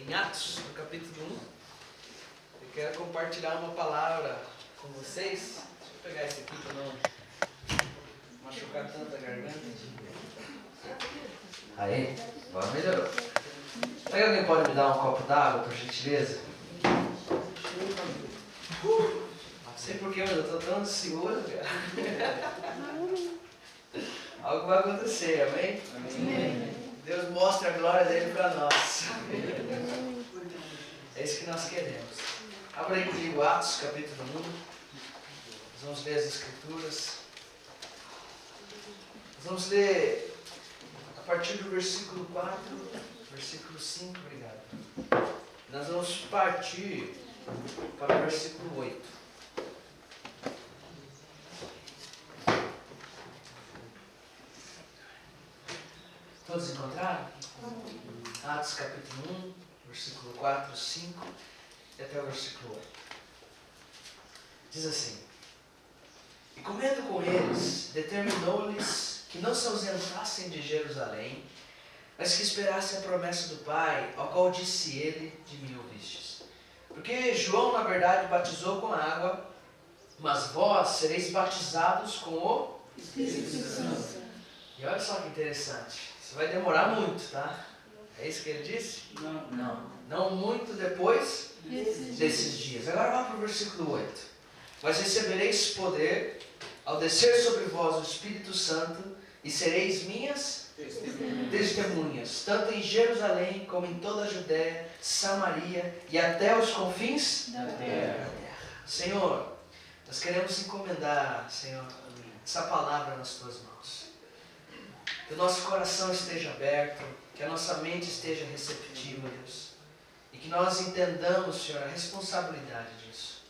em Atos, no capítulo 1. Eu quero compartilhar uma palavra com vocês. Deixa eu pegar esse aqui para não machucar tanto a garganta. Aí, agora melhorou. Será que alguém pode me dar um copo d'água, por gentileza? Não sei porquê, mas eu estou tão seguro, cara. Algo vai acontecer, amém? Amém. Deus mostra a glória dele para nós. É isso que nós queremos. Abra aí comigo Atos, capítulo 1. Nós vamos ler as Escrituras. Nós vamos ler a partir do versículo 4, versículo 5, obrigado. Nós vamos partir para o versículo 8. Todos encontraram? Atos capítulo 1, versículo 4, 5 e até o versículo 8. Diz assim: E comendo com eles, determinou-lhes que não se ausentassem de Jerusalém, mas que esperassem a promessa do Pai, ao qual disse ele: De mim ouvistes. Porque João, na verdade, batizou com água, mas vós sereis batizados com o Espírito Santo. E olha só que interessante. Isso vai demorar muito, tá? É isso que ele disse? Não muito depois desses dias. Agora vamos para o versículo 8. Mas recebereis poder ao descer sobre vós o Espírito Santo e sereis minhas testemunhas, tanto em Jerusalém como em toda a Judéia, Samaria e até os confins da terra. Senhor, nós queremos encomendar, Senhor, essa palavra nas tuas mãos. Que o nosso coração esteja aberto, que a nossa mente esteja receptiva, Deus. E que nós entendamos, Senhor, a responsabilidade disso.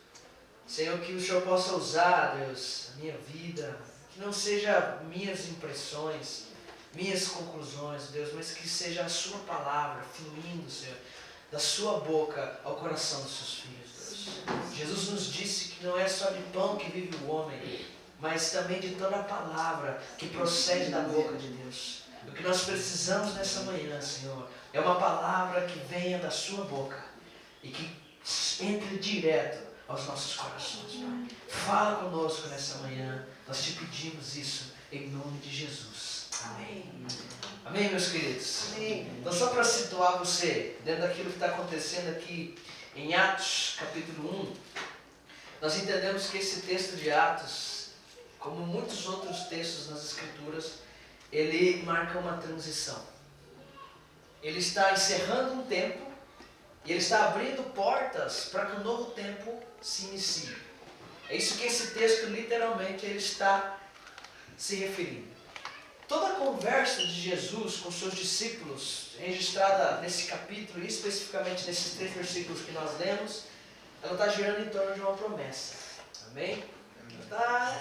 Senhor, que o Senhor possa usar, Deus, a minha vida, que não seja minhas impressões, minhas conclusões, Deus, mas que seja a sua palavra fluindo, Senhor, da sua boca ao coração dos seus filhos, Deus. Jesus nos disse que não é só de pão que vive o homem, mas também de toda a palavra que procede da boca de Deus. O que nós precisamos nessa manhã, Senhor, é uma palavra que venha da sua boca e que entre direto aos nossos corações, Pai. Fala conosco nessa manhã, nós te pedimos isso em nome de Jesus. Amém. Amém, meus queridos? Amém. Então, só para situar você dentro daquilo que está acontecendo aqui em Atos, capítulo 1, nós entendemos que esse texto de Atos, como muitos outros textos nas Escrituras, ele marca uma transição. Ele está encerrando um tempo e ele está abrindo portas para que um novo tempo se inicie. É isso que esse texto literalmente ele está se referindo. Toda a conversa de Jesus com seus discípulos, registrada nesse capítulo e especificamente nesses 3 versículos que nós lemos, ela está girando em torno de uma promessa. Amém? Está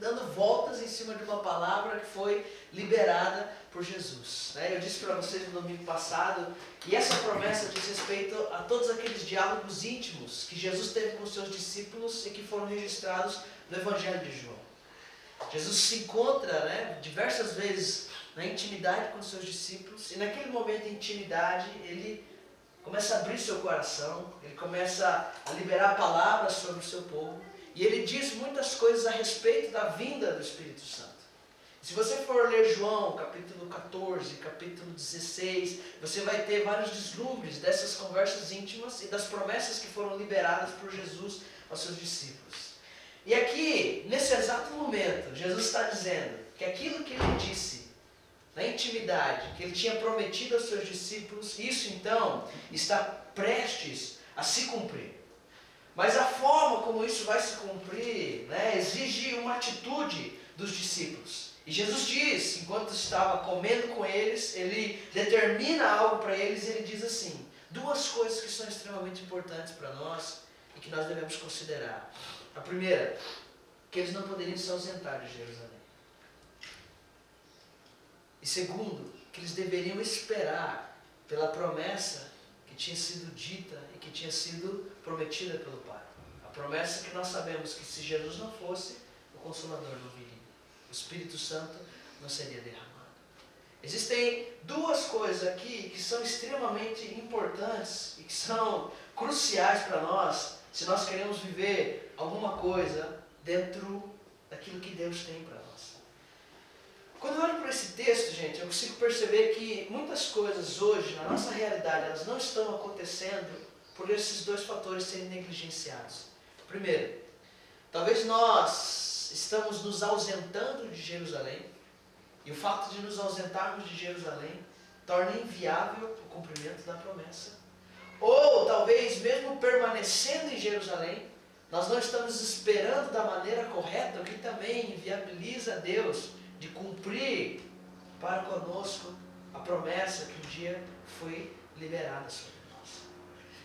dando voltas em cima de uma palavra que foi liberada por Jesus. Eu disse para vocês no domingo passado que essa promessa diz respeito a todos aqueles diálogos íntimos que Jesus teve com seus discípulos e que foram registrados no Evangelho de João. Jesus se encontra diversas vezes na intimidade com seus discípulos e naquele momento de intimidade ele começa a abrir seu coração, ele começa a liberar palavras sobre o seu povo e ele diz muitas coisas a respeito da vinda do Espírito Santo. Se você for ler João, capítulo 14, capítulo 16, você vai ter vários vislumbres dessas conversas íntimas e das promessas que foram liberadas por Jesus aos seus discípulos. E aqui, nesse exato momento, Jesus está dizendo que aquilo que ele disse na intimidade, que ele tinha prometido aos seus discípulos, isso então está prestes a se cumprir. Mas a forma como isso vai se cumprir, exige uma atitude dos discípulos. E Jesus diz, enquanto estava comendo com eles, ele determina algo para eles e ele diz assim, 2 coisas que são extremamente importantes para nós e que nós devemos considerar. A primeira, que eles não poderiam se ausentar de Jerusalém. E segundo, que eles deveriam esperar pela promessa que tinha sido dita e que tinha sido prometida pelo Pai. A promessa que nós sabemos que se Jesus não fosse, o Consolador não viria. O Espírito Santo não seria derramado. Existem duas coisas aqui que são extremamente importantes e que são cruciais para nós, se nós queremos viver alguma coisa dentro daquilo que Deus tem para nós. Quando eu olho para esse texto, gente, eu consigo perceber que muitas coisas hoje, na nossa realidade, elas não estão acontecendo por esses dois fatores serem negligenciados. Primeiro, talvez nós estamos nos ausentando de Jerusalém, e o fato de nos ausentarmos de Jerusalém torna inviável o cumprimento da promessa. Ou talvez mesmo permanecendo em Jerusalém, nós não estamos esperando da maneira correta, o que também inviabiliza Deus de cumprir para conosco a promessa que um dia foi liberada sobre nós.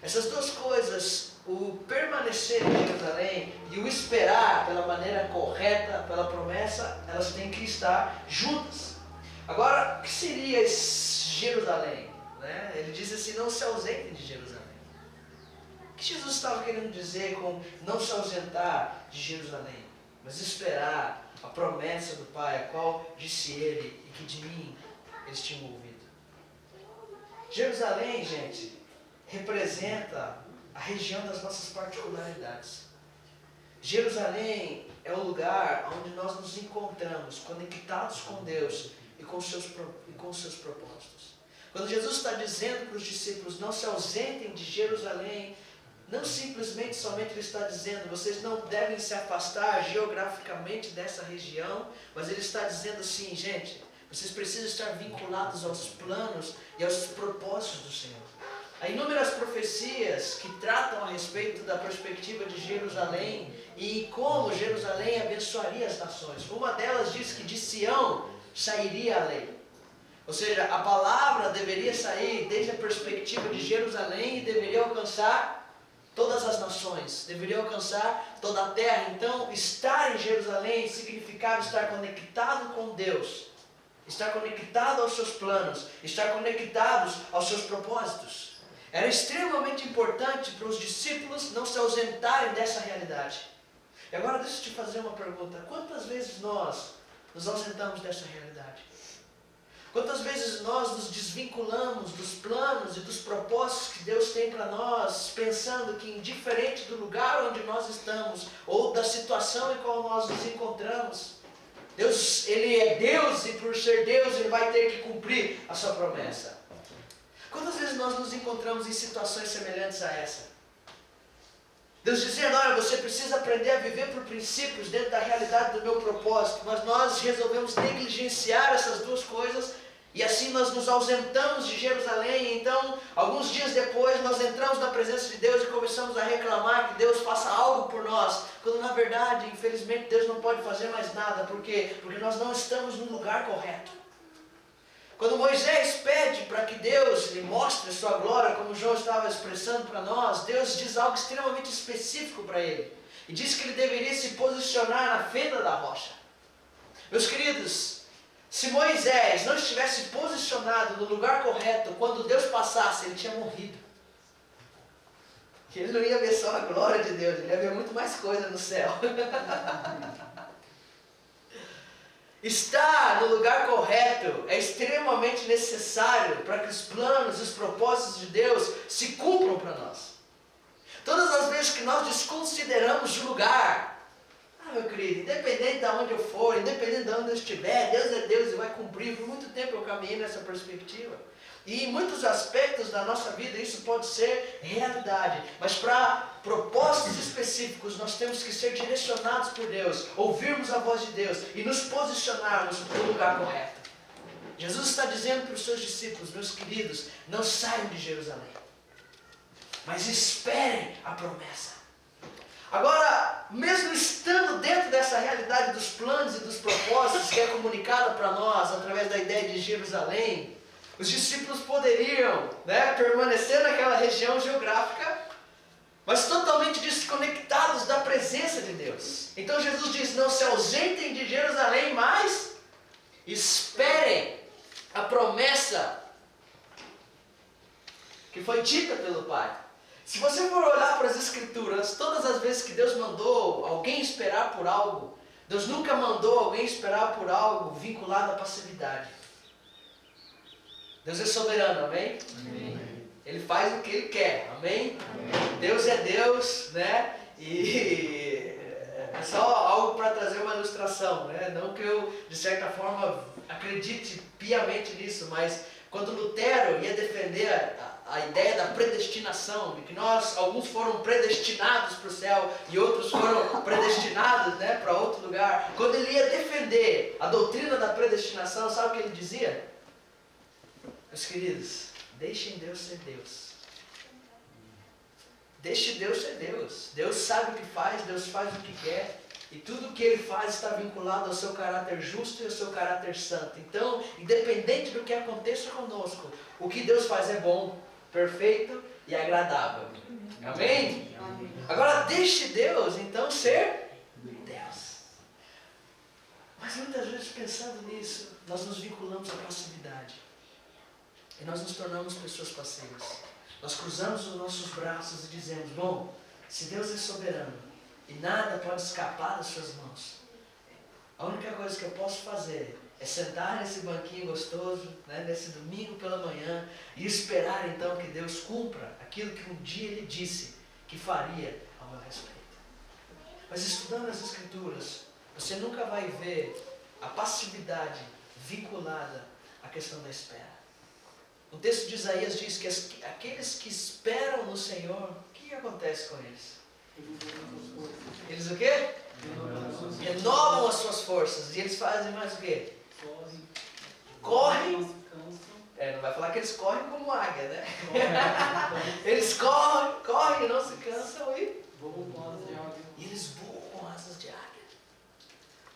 Essas duas coisas, o permanecer em Jerusalém e o esperar pela maneira correta, pela promessa, elas têm que estar juntas. Agora, o que seria esse Jerusalém? Né? Ele diz assim, não se ausentem de Jerusalém. O que Jesus estava querendo dizer com não se ausentar de Jerusalém, mas esperar a promessa do Pai, a qual disse ele e que de mim eles tinham ouvido. Jerusalém, gente, representa a região das nossas particularidades. Jerusalém é o lugar onde nós nos encontramos conectados com Deus e com os seus propósitos. Quando Jesus está dizendo para os discípulos não se ausentem de Jerusalém, não simplesmente somente ele está dizendo vocês não devem se afastar geograficamente dessa região, mas ele está dizendo assim, gente, vocês precisam estar vinculados aos planos e aos propósitos do Senhor. Há inúmeras profecias que tratam a respeito da perspectiva de Jerusalém e como Jerusalém abençoaria as nações. Uma delas diz que de Sião sairia a lei. Ou seja, a palavra deveria sair desde a perspectiva de Jerusalém e deveria alcançar todas as nações, deveria alcançar toda a terra. Então, estar em Jerusalém significava estar conectado com Deus, estar conectado aos seus planos, estar conectados aos seus propósitos. Era extremamente importante para os discípulos não se ausentarem dessa realidade. E agora deixa eu te fazer uma pergunta. Quantas vezes nós nos ausentamos dessa realidade? Quantas vezes nós nos desvinculamos dos planos e dos propósitos que Deus tem para nós, pensando que indiferente do lugar onde nós estamos, ou da situação em qual nós nos encontramos, Deus, Ele é Deus e por ser Deus Ele vai ter que cumprir a sua promessa. Quantas vezes nós nos encontramos em situações semelhantes a essa? Deus dizendo, olha, você precisa aprender a viver por princípios dentro da realidade do meu propósito, mas nós resolvemos negligenciar essas duas coisas e assim nós nos ausentamos de Jerusalém. Então, alguns dias depois, nós entramos na presença de Deus e começamos a reclamar que Deus faça algo por nós, quando na verdade, infelizmente, Deus não pode fazer mais nada. Por quê? Porque nós não estamos no lugar correto. Quando Moisés pede para que Deus lhe mostre a sua glória, como João estava expressando para nós, Deus diz algo extremamente específico para ele. E diz que ele deveria se posicionar na fenda da rocha. Meus queridos, se Moisés não estivesse posicionado no lugar correto, quando Deus passasse, ele tinha morrido. Ele não ia ver só a glória de Deus, ele ia ver muito mais coisa no céu. Estar no lugar correto é extremamente necessário para que os planos e os propósitos de Deus se cumpram para nós. Todas as vezes que nós desconsideramos o lugar, meu querido, independente de onde eu for, independente de onde eu estiver, Deus é Deus e vai cumprir. Por muito tempo eu caminhei nessa perspectiva. E em muitos aspectos da nossa vida isso pode ser realidade. Mas para propósitos específicos nós temos que ser direcionados por Deus, ouvirmos a voz de Deus e nos posicionarmos no lugar correto. Jesus está dizendo para os seus discípulos, meus queridos, não saiam de Jerusalém, mas esperem a promessa. Agora, mesmo estando dentro dessa realidade dos planos e dos propósitos que é comunicada para nós através da ideia de Jerusalém, os discípulos poderiam permanecer naquela região geográfica, mas totalmente desconectados da presença de Deus. Então Jesus diz, não se ausentem de Jerusalém, mas esperem a promessa que foi dita pelo Pai. Se você for olhar para as Escrituras, todas as vezes que Deus mandou alguém esperar por algo, Deus nunca mandou alguém esperar por algo vinculado à passividade. Deus é soberano, amém? Amém. Ele faz o que Ele quer, amém? Deus é Deus, né? E é só algo para trazer uma ilustração, né? Não que eu, de certa forma, acredite piamente nisso, mas quando Lutero ia defender a ideia da predestinação, de que alguns foram predestinados para o céu e outros foram predestinados, né, para outro lugar, quando ele ia defender a doutrina da predestinação, sabe o que ele dizia? Meus queridos, deixem Deus ser Deus. Deixe Deus ser Deus. Deus sabe o que faz, Deus faz o que quer. E tudo o que Ele faz está vinculado ao seu caráter justo e ao seu caráter santo. Então, independente do que aconteça conosco, o que Deus faz é bom, perfeito e agradável. Amém? Amém. Agora, deixe Deus, então, ser Deus. Mas muitas vezes, pensando nisso, nós nos vinculamos à passividade. E nós nos tornamos pessoas passivas. Nós cruzamos os nossos braços e dizemos, bom, se Deus é soberano e nada pode escapar das suas mãos, a única coisa que eu posso fazer é sentar nesse banquinho gostoso, né, nesse domingo pela manhã, e esperar então que Deus cumpra aquilo que um dia Ele disse que faria ao meu respeito. Mas estudando as Escrituras, você nunca vai ver a passividade vinculada à questão da espera. O texto de Isaías diz que aqueles que esperam no Senhor, o que acontece com eles? Eles o quê? Renovam as suas forças. E eles fazem mais o quê? Correm. Não vai falar que eles correm como águia, né? Eles correm, não se cansam e eles voam com asas de águia.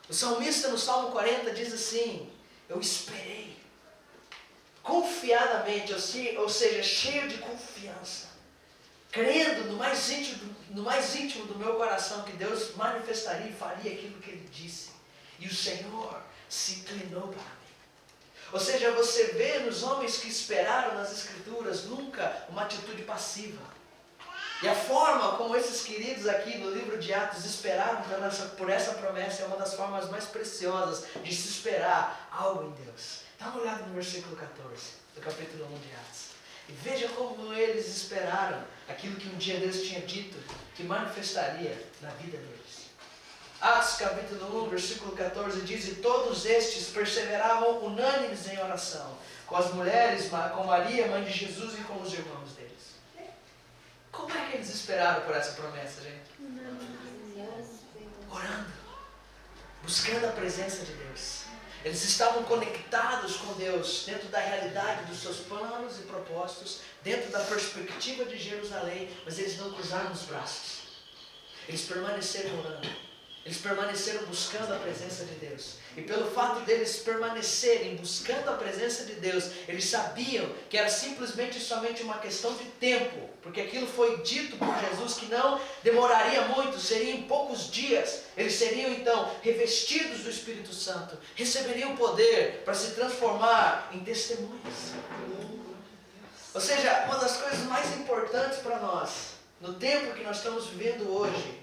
O salmista no Salmo 40 diz assim, eu esperei confiadamente, ou seja, cheio de confiança, crendo no mais íntimo do meu coração que Deus manifestaria e faria aquilo que Ele disse. E o Senhor se inclinou para mim. Ou seja, você vê nos homens que esperaram nas Escrituras nunca uma atitude passiva. E a forma como esses queridos aqui no livro de Atos esperaram por essa promessa é uma das formas mais preciosas de se esperar algo em Deus. Dá uma olhada no versículo 14 do capítulo 1 de Atos. E veja como eles esperaram aquilo que um dia Deus tinha dito que manifestaria na vida deles. Atos capítulo 1, versículo 14 diz, e todos estes perseveravam unânimes em oração, com as mulheres, com Maria, mãe de Jesus e com os irmãos deles. Como é que eles esperaram por essa promessa, gente? Orando, buscando a presença de Deus. Eles estavam conectados com Deus dentro da realidade dos seus planos e propósitos, dentro da perspectiva de Jerusalém, mas eles não cruzaram os braços. Eles permaneceram orando. Eles permaneceram buscando a presença de Deus. E pelo fato deles permanecerem buscando a presença de Deus, eles sabiam que era simplesmente e somente uma questão de tempo, porque aquilo foi dito por Jesus que não demoraria muito, seria em poucos dias. Eles seriam então revestidos do Espírito Santo, receberiam poder para se transformar em testemunhas. Ou seja, uma das coisas mais importantes para nós, no tempo que nós estamos vivendo hoje,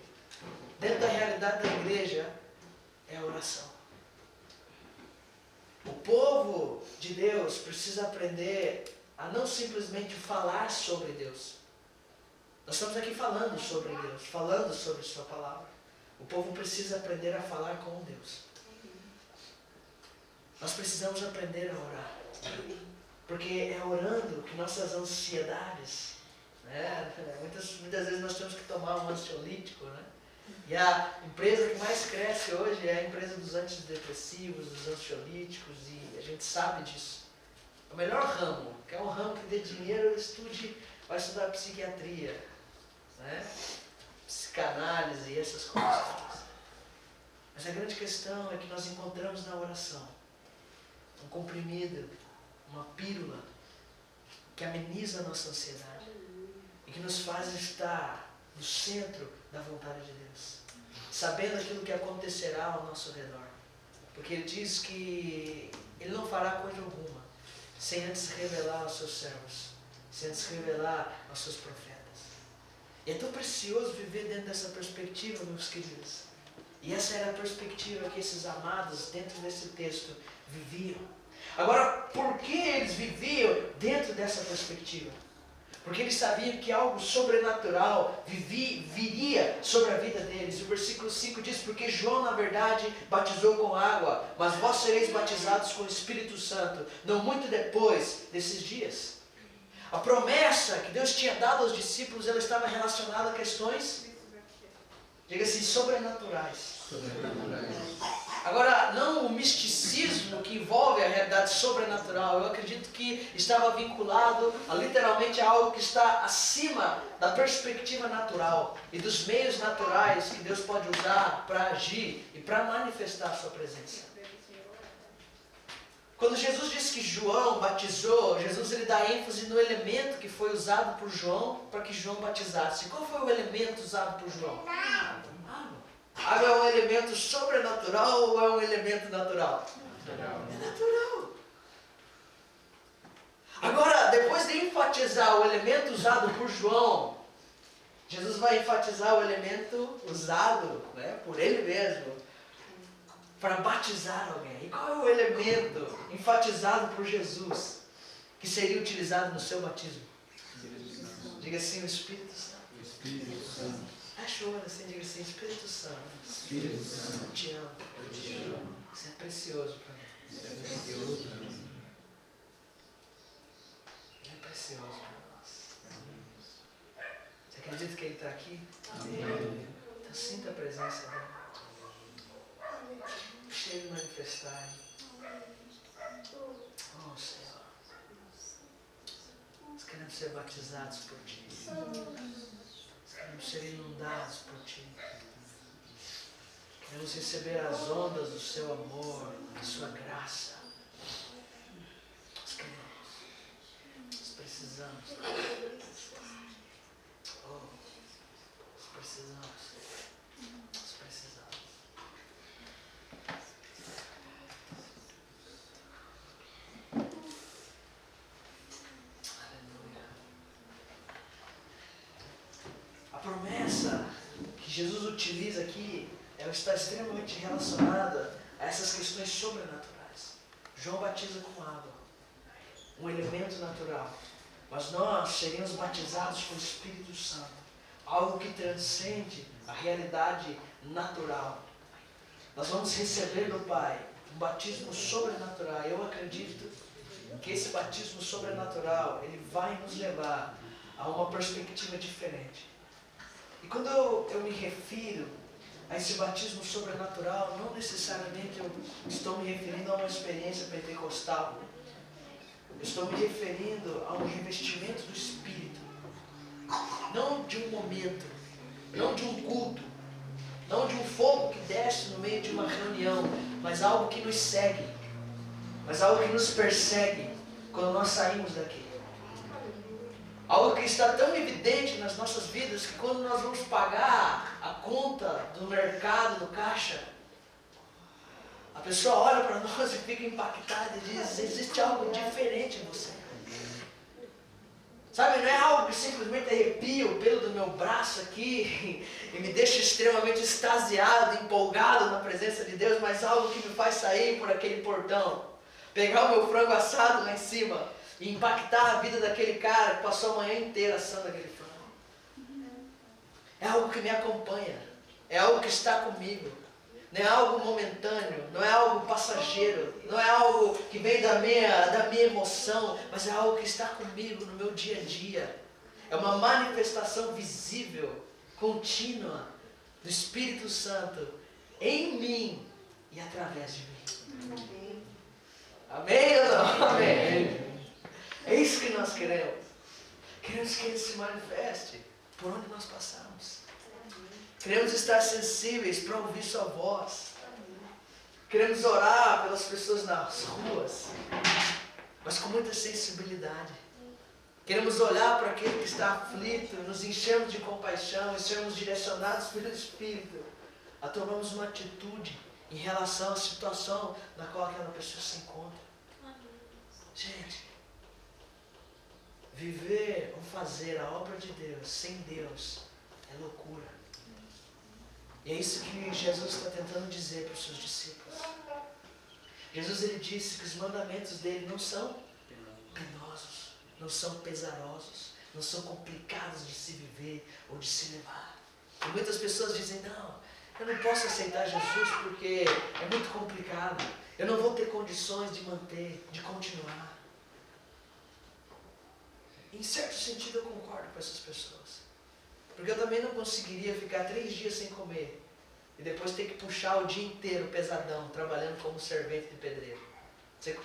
dentro da realidade da igreja, é a oração. O povo de Deus precisa aprender a não simplesmente falar sobre Deus. Nós estamos aqui falando sobre Deus, falando sobre Sua palavra. O povo precisa aprender a falar com Deus. Nós precisamos aprender a orar. Porque é orando que nossas ansiedades, né? Muitas vezes nós temos que tomar um ansiolítico, né? E a empresa que mais cresce hoje é a empresa dos antidepressivos, dos ansiolíticos, e a gente sabe disso. É o melhor ramo, que é um ramo que dê dinheiro, vai estudar psiquiatria, né? Psicanálise e essas coisas. Mas a grande questão é que nós encontramos na oração um comprimido, uma pílula que ameniza a nossa ansiedade e que nos faz estar no centro da vontade de Deus, sabendo aquilo que acontecerá ao nosso redor, porque Ele diz que Ele não fará coisa alguma sem antes revelar aos seus servos, sem antes revelar aos seus profetas. E é tão precioso viver dentro dessa perspectiva, meus queridos. E essa era a perspectiva que esses amados dentro desse texto viviam. Agora, por que eles viviam dentro dessa perspectiva? Porque eles sabiam que algo sobrenatural viria sobre a vida deles. O versículo 5 diz, porque João, na verdade, batizou com água, mas vós sereis batizados com o Espírito Santo, não muito depois desses dias. A promessa que Deus tinha dado aos discípulos, ela estava relacionada a questões, diga assim, sobrenaturais. Agora, não o misticismo que envolve a realidade sobrenatural. Eu acredito que estava vinculado a literalmente a algo que está acima da perspectiva natural e dos meios naturais que Deus pode usar para agir e para manifestar a sua presença. Quando Jesus disse que João batizou, Jesus ele dá ênfase no elemento que foi usado por João para que João batizasse. Qual foi o elemento usado por João? Água é um elemento sobrenatural ou é um elemento natural? É natural. Agora, depois de enfatizar o elemento usado por João, Jesus vai enfatizar o elemento usado, né, por ele mesmo para batizar alguém. E qual é o elemento enfatizado por Jesus que seria utilizado no seu batismo? Diga assim, o Espírito Santo. O Espírito Santo. Fecha o olho assim, diga assim, Espírito Santo. Espírito Santo. Eu te amo. Eu te amo. Isso é precioso para mim. Isso é precioso para mim. Ele é precioso para nós. Você acredita que Ele está aqui? Amém. Então sinta a presença dele. Deixa Ele manifestar. Oh Senhor. Nós queremos ser batizados por Ti. Queremos ser inundados por Ti. Queremos receber as ondas do Seu amor, da Sua graça. Nós queremos. Nós precisamos. Oh, nós precisamos. Nós precisamos. Aleluia. A promessa que Jesus utiliza aqui, ela está extremamente relacionada a essas questões sobrenaturais. João batiza com água, um elemento natural, mas nós seríamos batizados com o Espírito Santo, algo que transcende a realidade natural. Nós vamos receber do Pai um batismo sobrenatural. Eu acredito que esse batismo sobrenatural, ele vai nos levar a uma perspectiva diferente. E quando eu me refiro a esse batismo sobrenatural, não necessariamente eu estou me referindo a uma experiência pentecostal. Eu estou me referindo a um revestimento do Espírito. Não de um momento, não de um culto, não de um fogo que desce no meio de uma reunião, mas algo que nos segue, mas algo que nos persegue quando nós saímos daqui. Algo que está tão evidente nas nossas vidas que quando nós vamos pagar a conta do mercado, do caixa, a pessoa olha para nós e fica impactada e diz, existe algo diferente em você. Sabe, não é algo que simplesmente arrepia o pelo do meu braço aqui e me deixa extremamente extasiado, empolgado na presença de Deus, mas algo que me faz sair por aquele portão, pegar o meu frango assado lá em cima e impactar a vida daquele cara que passou a manhã inteira assando aquele frango. É algo que me acompanha, é algo que está comigo, não é algo momentâneo, não é algo passageiro, não é algo que vem da minha emoção, mas é algo que está comigo no meu dia a dia. É uma manifestação visível, contínua do Espírito Santo em mim e através de mim. Amém ou não? Amém. É isso que nós queremos. Queremos que Ele se manifeste por onde nós passamos. Queremos estar sensíveis para ouvir Sua voz. Queremos orar pelas pessoas nas ruas, mas com muita sensibilidade. Queremos olhar para aquele que está aflito, nos enchermos de compaixão e sermos direcionados pelo Espírito a tomarmos uma atitude em relação à situação na qual aquela pessoa se encontra. Gente, viver ou fazer a obra de Deus sem Deus é loucura. E é isso que Jesus está tentando dizer para os seus discípulos. Jesus ele disse que os mandamentos dele não são penosos, não são pesarosos, não são complicados de se viver ou de se levar. E muitas pessoas dizem, não, eu não posso aceitar Jesus porque é muito complicado, eu não vou ter condições de manter, de continuar. Em certo sentido eu concordo com essas pessoas, porque eu também não conseguiria ficar 3 dias sem comer e depois ter que puxar o dia inteiro pesadão, trabalhando como servente de pedreiro.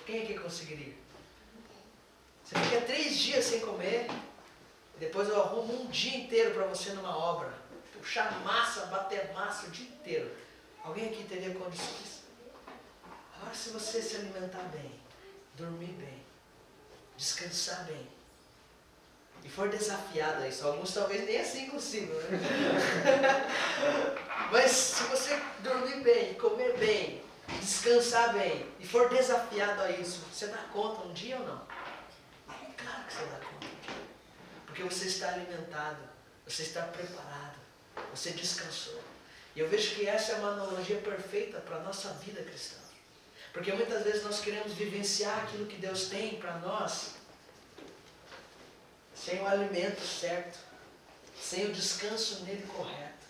Quem é que conseguiria? Você fica 3 dias sem comer, e depois eu arrumo um dia inteiro para você numa obra, puxar massa, bater massa o dia inteiro. Alguém aqui teria condições? Agora, se você se alimentar bem, dormir bem, descansar bem, e for desafiado a isso, alguns talvez nem assim consigam, né? Mas se você dormir bem, comer bem, descansar bem, e for desafiado a isso, você dá conta um dia ou não? Claro que você dá conta um dia. Porque você está alimentado, você está preparado, você descansou. E eu vejo que essa é uma analogia perfeita para a nossa vida cristã. Porque muitas vezes nós queremos vivenciar aquilo que Deus tem para nós sem o alimento certo, sem o descanso nele correto.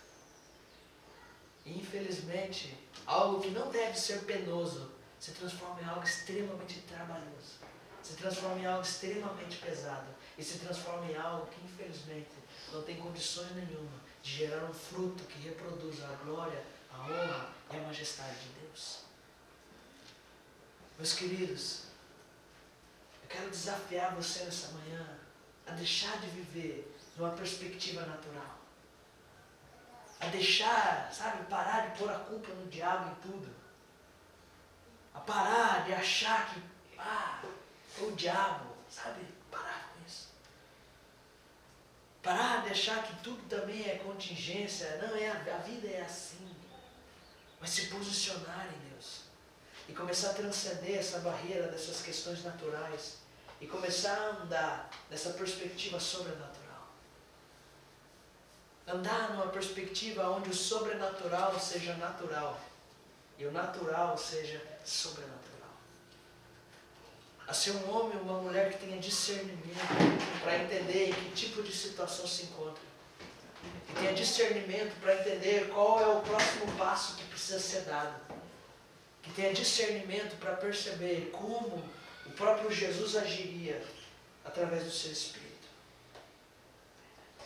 E infelizmente, algo que não deve ser penoso se transforma em algo extremamente trabalhoso, se transforma em algo extremamente pesado e se transforma em algo que infelizmente não tem condições nenhuma de gerar um fruto que reproduza a glória, a honra e a majestade de Deus. Meus queridos, eu quero desafiar você nessa manhã a deixar de viver numa perspectiva natural. A deixar, sabe, parar de pôr a culpa no diabo em tudo. A parar de achar que, foi o diabo, sabe, parar com isso. Parar de achar que tudo também é contingência, não, a vida é assim. Mas se posicionar em Deus. E começar a transcender essa barreira dessas questões naturais. E começar a andar nessa perspectiva sobrenatural. Andar numa perspectiva onde o sobrenatural seja natural. E o natural seja sobrenatural. A ser um homem ou uma mulher que tenha discernimento para entender em que tipo de situação se encontra. Que tenha discernimento para entender qual é o próximo passo que precisa ser dado. Que tenha discernimento para perceber como o próprio Jesus agiria através do seu Espírito.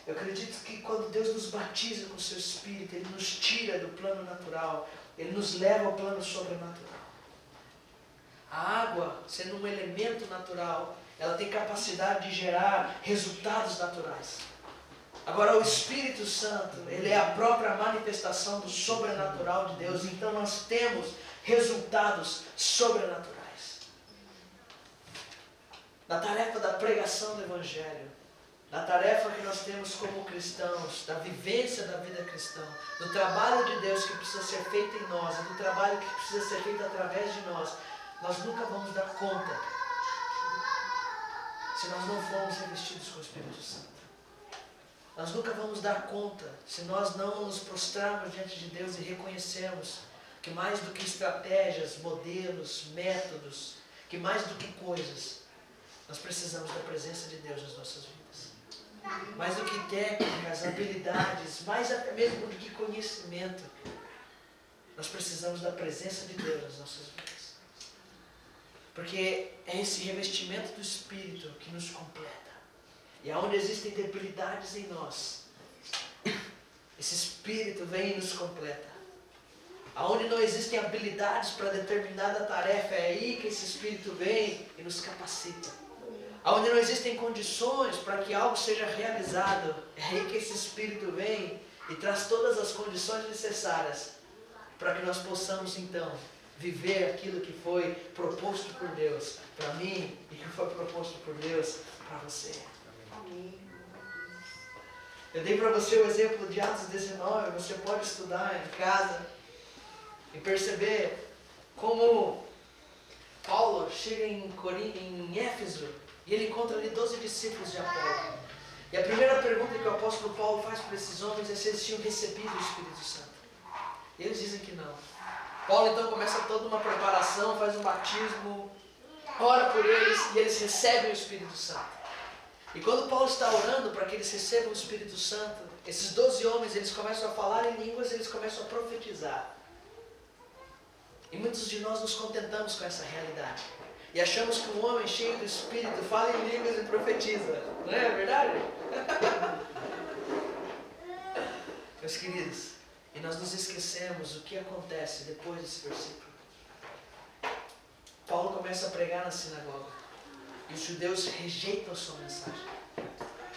Eu acredito que quando Deus nos batiza com o seu Espírito, Ele nos tira do plano natural, Ele nos leva ao plano sobrenatural. A água, sendo um elemento natural, ela tem capacidade de gerar resultados naturais. Agora o Espírito Santo, Ele é a própria manifestação do sobrenatural de Deus, então nós temos resultados sobrenaturais. Na tarefa da pregação do Evangelho, na tarefa que nós temos como cristãos, da vivência da vida cristã, do trabalho de Deus que precisa ser feito em nós, do trabalho que precisa ser feito através de nós, nós nunca vamos dar conta se nós não formos revestidos com o Espírito Santo. Nós nunca vamos dar conta se nós não nos prostrarmos diante de Deus e reconhecermos que mais do que estratégias, modelos, métodos, que mais do que coisas, nós precisamos da presença de Deus nas nossas vidas. Mais do que técnicas, habilidades, mais até mesmo do que conhecimento, nós precisamos da presença de Deus nas nossas vidas. Porque é esse revestimento do Espírito que nos completa. E aonde existem debilidades em nós, esse Espírito vem e nos completa. Aonde não existem habilidades para determinada tarefa, é aí que esse Espírito vem e nos capacita. Aonde não existem condições para que algo seja realizado, é aí que esse Espírito vem e traz todas as condições necessárias para que nós possamos então viver aquilo que foi proposto por Deus para mim e que foi proposto por Deus para você. Amém. Eu dei para você o exemplo de Atos 19, você pode estudar em casa e perceber como Paulo chega em Éfeso e ele encontra ali 12 discípulos de Apolo. E a primeira pergunta que o apóstolo Paulo faz para esses homens é se eles tinham recebido o Espírito Santo. E eles dizem que não. Paulo então começa toda uma preparação, faz um batismo, ora por eles e eles recebem o Espírito Santo. E quando Paulo está orando para que eles recebam o Espírito Santo, esses 12 homens, eles começam a falar em línguas, eles começam a profetizar. E muitos de nós nos contentamos com essa realidade. E achamos que um homem cheio do Espírito fala em línguas e profetiza. Não é verdade? Meus queridos, e nós nos esquecemos o que acontece depois desse versículo. Paulo começa a pregar na sinagoga. E os judeus rejeitam sua mensagem.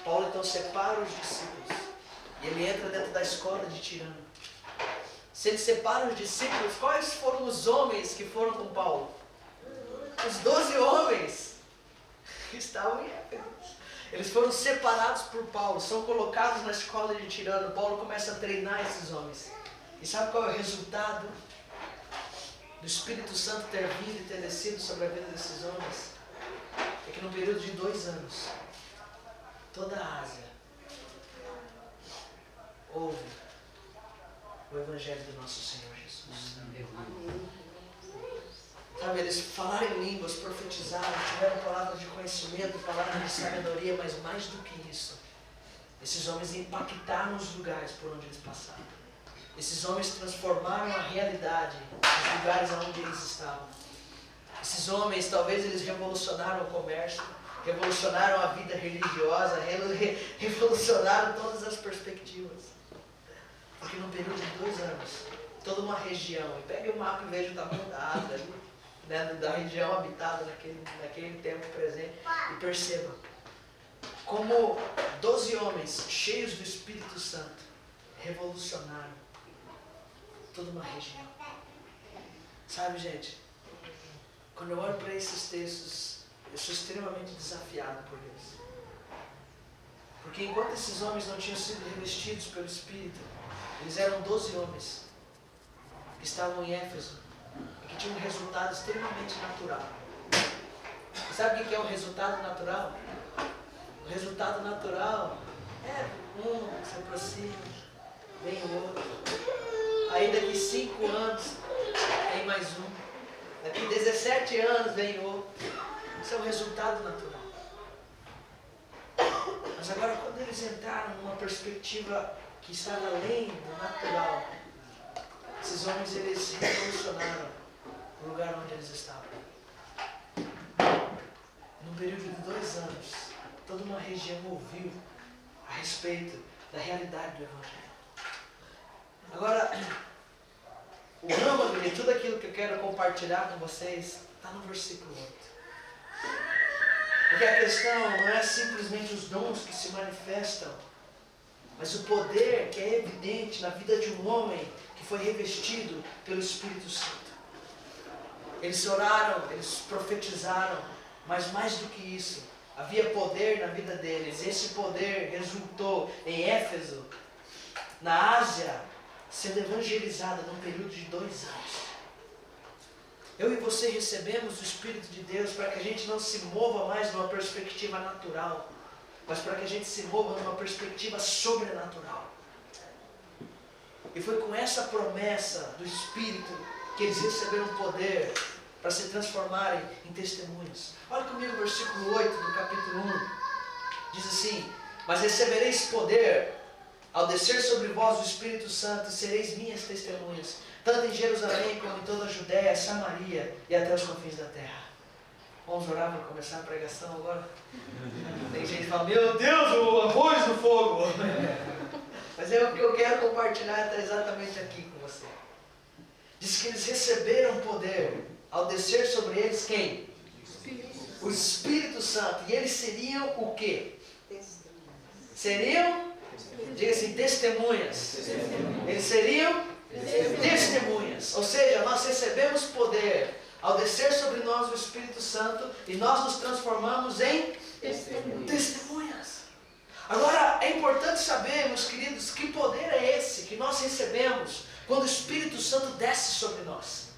Paulo então separa os discípulos. E ele entra dentro da escola de Tirano. Se ele separa os discípulos, quais foram os homens que foram com Paulo? Os 12 homens que estavam em Éfeso. Eles foram separados por Paulo, são colocados na escola de Tirano. Paulo começa a treinar esses homens. E sabe qual é o resultado do Espírito Santo ter vindo e ter descido sobre a vida desses homens? É que no período de 2 anos, toda a Ásia ouve o Evangelho do nosso Senhor Jesus. Sabe, eles falaram em línguas, profetizaram, tiveram palavras de conhecimento, palavras de sabedoria, mas mais do que isso, esses homens impactaram os lugares por onde eles passaram. Esses homens transformaram a realidade dos lugares onde eles estavam. Esses homens, talvez eles revolucionaram o comércio, revolucionaram a vida religiosa, revolucionaram todas as perspectivas. Porque no período de 2 anos, toda uma região, e pegue o mapa e veja o tamanho da Ásia, né, da região habitada naquele tempo presente, e perceba como 12 homens cheios do Espírito Santo revolucionaram toda uma região. Sabe, gente, quando eu olho para esses textos, eu sou extremamente desafiado por eles. Porque enquanto esses homens não tinham sido revestidos pelo Espírito, eles eram 12 homens que estavam em Éfeso e que tinham um resultado extremamente natural. E sabe o que é o resultado natural? O resultado natural é um se aproxima, vem o outro. Aí daqui 5 anos vem mais um. Daqui 17 anos vem outro. Isso é o resultado natural. Mas agora, quando eles entraram numa perspectiva que estava além do natural, esses homens, eles revolucionaram o lugar onde eles estavam. Num período de 2 anos, toda uma região ouviu a respeito da realidade do Evangelho. Agora, o âmago de tudo aquilo que eu quero compartilhar com vocês está no versículo 8. Porque a questão não é simplesmente os dons que se manifestam, mas o poder que é evidente na vida de um homem que foi revestido pelo Espírito Santo. Eles oraram, eles profetizaram, mas mais do que isso, havia poder na vida deles. Esse poder resultou em Éfeso, na Ásia, sendo evangelizada num período de 2 anos. Eu e você recebemos o Espírito de Deus para que a gente não se mova mais numa perspectiva natural, mas para que a gente se mova numa perspectiva sobrenatural. E foi com essa promessa do Espírito que eles receberam poder para se transformarem em testemunhas. Olha comigo o versículo 8 do capítulo 1. Diz assim: mas recebereis poder ao descer sobre vós o Espírito Santo, e sereis minhas testemunhas, tanto em Jerusalém como em toda a Judéia, Samaria e até os confins da terra. Vamos orar para começar a pregação agora? Tem gente que fala: meu Deus, o arroz do fogo! Mas é o que eu quero compartilhar, está exatamente aqui com você. Diz que eles receberam poder ao descer sobre eles quem? O Espírito Santo. E eles seriam o quê? Seriam, diga assim, testemunhas. Eles seriam testemunhas. Ou seja, nós recebemos poder ao descer sobre nós o Espírito Santo e nós nos transformamos em testemunhas. Agora, é importante saber, meus queridos, que poder é esse que nós recebemos quando o Espírito Santo desce sobre nós.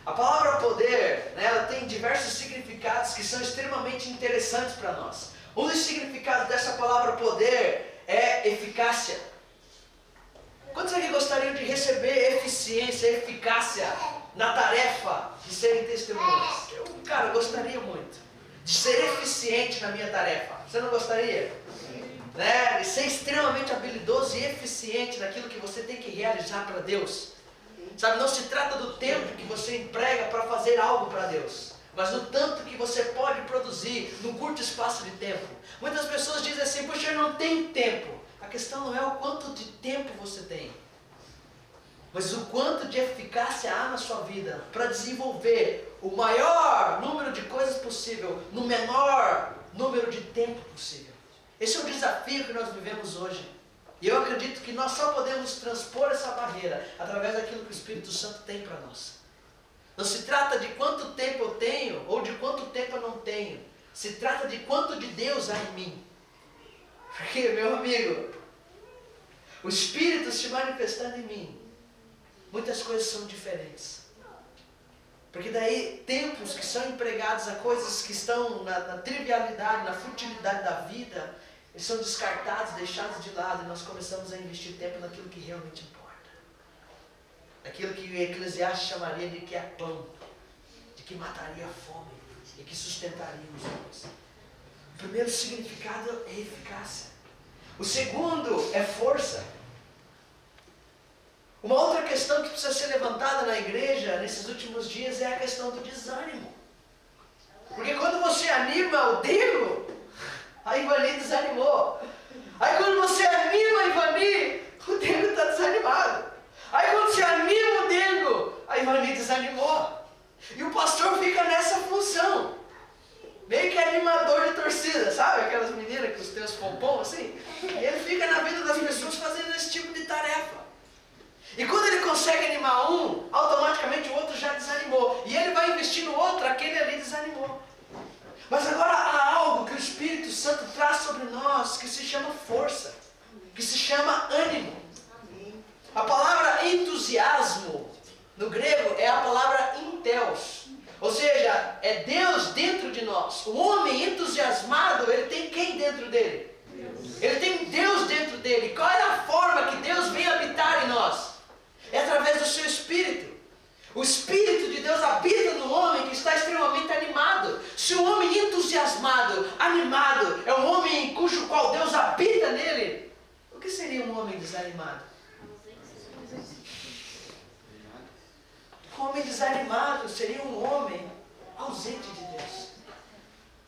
A palavra poder, né, ela tem diversos significados que são extremamente interessantes para nós. Um dos significados dessa palavra poder é eficácia. Quantos aqui gostariam de receber eficiência, eficácia na tarefa de serem testemunhas. Eu, cara, gostaria muito de ser eficiente na minha tarefa. Você não gostaria? Né? De ser extremamente habilidoso e eficiente naquilo que você tem que realizar para Deus. Sabe, não se trata do tempo que você emprega para fazer algo para Deus, mas no tanto que você pode produzir num curto espaço de tempo. Muitas pessoas dizem assim, poxa, eu não tenho tempo. A questão não é o quanto de tempo você tem, mas o quanto de eficácia há na sua vida para desenvolver o maior número de coisas possível no menor número de tempo possível. Esse é o desafio que nós vivemos hoje. E eu acredito que nós só podemos transpor essa barreira através daquilo que o Espírito Santo tem para nós. Não se trata de quanto tempo eu tenho ou de quanto tempo eu não tenho. Se trata de quanto de Deus há em mim. Porque, meu amigo, o Espírito se manifestando em mim, muitas coisas são diferentes. Porque daí tempos que são empregados a coisas que estão na trivialidade, na futilidade da vida, eles são descartados, deixados de lado, e nós começamos a investir tempo naquilo que realmente importa. Aquilo que o Eclesiastes chamaria de que é pão, de que mataria a fome e que sustentaria os homens. O primeiro significado é eficácia. O segundo é força. Uma outra questão que precisa ser levantada na igreja nesses últimos dias é a questão do desânimo. Porque quando você anima o Diego, a Ivani desanimou. Aí quando você anima a Ivani, o Diego está desanimado. Aí quando você anima o Diego, a Ivani desanimou. E o pastor fica nessa função. Meio que animador de torcida, sabe? Aquelas meninas que os teus pompom assim. E ele fica na vida das pessoas fazendo esse tipo de tarefa. E quando ele consegue animar um, automaticamente o outro já desanimou. E ele vai investir no outro, aquele ali desanimou. Mas agora há algo que o Espírito Santo traz sobre nós, que se chama força, que se chama ânimo. A palavra entusiasmo, no grego, é a palavra enteos. Ou seja, é Deus dentro de nós. O homem entusiasmado, ele tem quem dentro dele? Deus. Ele tem Deus dentro dele. Qual é a forma que Deus vem habitar em nós? É através do seu Espírito. O Espírito de Deus habita no homem que está extremamente animado. Se o homem entusiasmado, animado, é um homem cujo qual Deus habita nele, o que seria um homem desanimado? Um homem desanimado seria um homem ausente de Deus.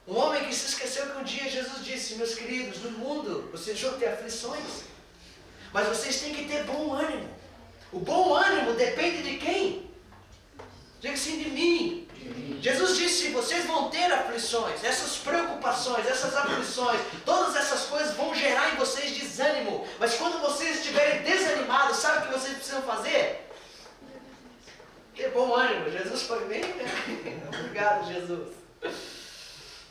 Um homem que se esqueceu que um dia Jesus disse, meus queridos, no mundo vocês vão ter aflições, mas vocês têm que ter bom ânimo. O bom ânimo depende de quem? Diga assim, de mim. Jesus disse, vocês vão ter aflições, essas preocupações, essas aflições, todas essas coisas vão gerar em vocês desânimo. Mas quando vocês estiverem desanimados, sabe o que vocês precisam fazer? Ter bom ânimo. Jesus foi bem, né? Obrigado, Jesus.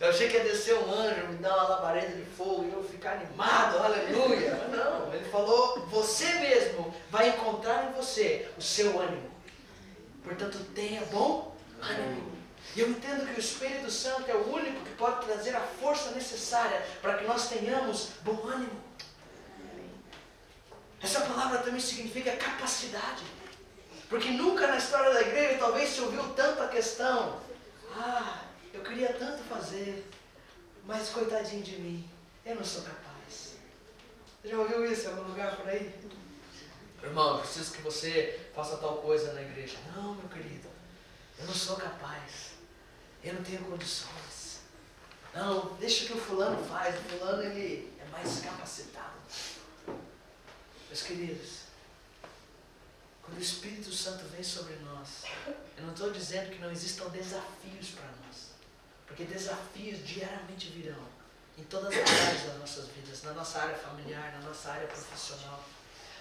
Eu achei que ia descer um anjo, me dar uma labareda de fogo e eu ficar animado, aleluia. Mas não, ele falou, você mesmo vai encontrar em você o seu ânimo. Portanto, tenha bom ânimo. E eu entendo que o Espírito Santo é o único que pode trazer a força necessária para que nós tenhamos bom ânimo. Essa palavra também significa capacidade. Porque nunca na história da igreja talvez se ouviu tanto a questão, eu queria tanto fazer, mas coitadinho de mim, eu não sou capaz. Você já ouviu isso em algum lugar por aí? Irmão, eu preciso que você faça tal coisa na igreja. Não, meu querido, eu não sou capaz. Eu não tenho condições. Não, deixa que o fulano faz. O fulano, ele é mais capacitado. Meus queridos, quando o Espírito Santo vem sobre nós, eu não estou dizendo que não existam desafios para nós. Porque desafios diariamente virão. Em todas as áreas das nossas vidas. Na nossa área familiar, na nossa área profissional.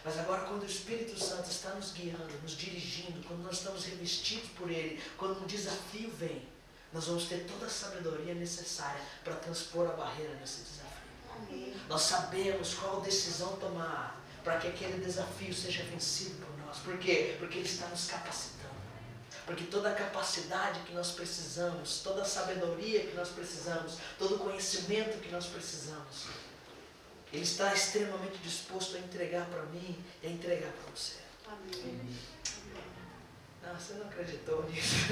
Mas agora quando o Espírito Santo está nos guiando, nos dirigindo, quando nós estamos revestidos por Ele, quando um desafio vem, nós vamos ter toda a sabedoria necessária para transpor a barreira nesse desafio. Amém. Nós sabemos qual decisão tomar para que aquele desafio seja vencido por nós. Por quê? Porque Ele está nos capacitando. Porque toda a capacidade que nós precisamos, toda a sabedoria que nós precisamos, todo o conhecimento que nós precisamos, Ele está extremamente disposto a entregar para mim e a entregar para você. Não, você não acreditou nisso.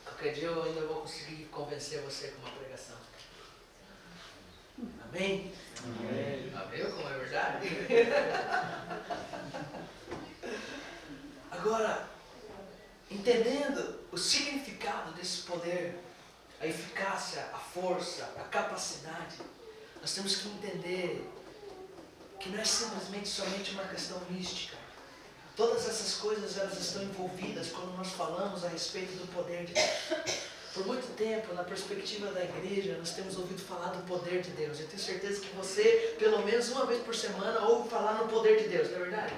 Qualquer dia eu ainda vou conseguir convencer você com uma pregação. Amém? Amém. Amém? Como é verdade? Agora, entendendo o significado desse poder, a eficácia, a força, a capacidade, nós temos que entender que não é simplesmente somente uma questão mística. Todas essas coisas, elas estão envolvidas quando nós falamos a respeito do poder de Deus. Por muito tempo, na perspectiva da igreja, nós temos ouvido falar do poder de Deus. Eu tenho certeza que você, pelo menos uma vez por semana, ouve falar no poder de Deus, não é verdade?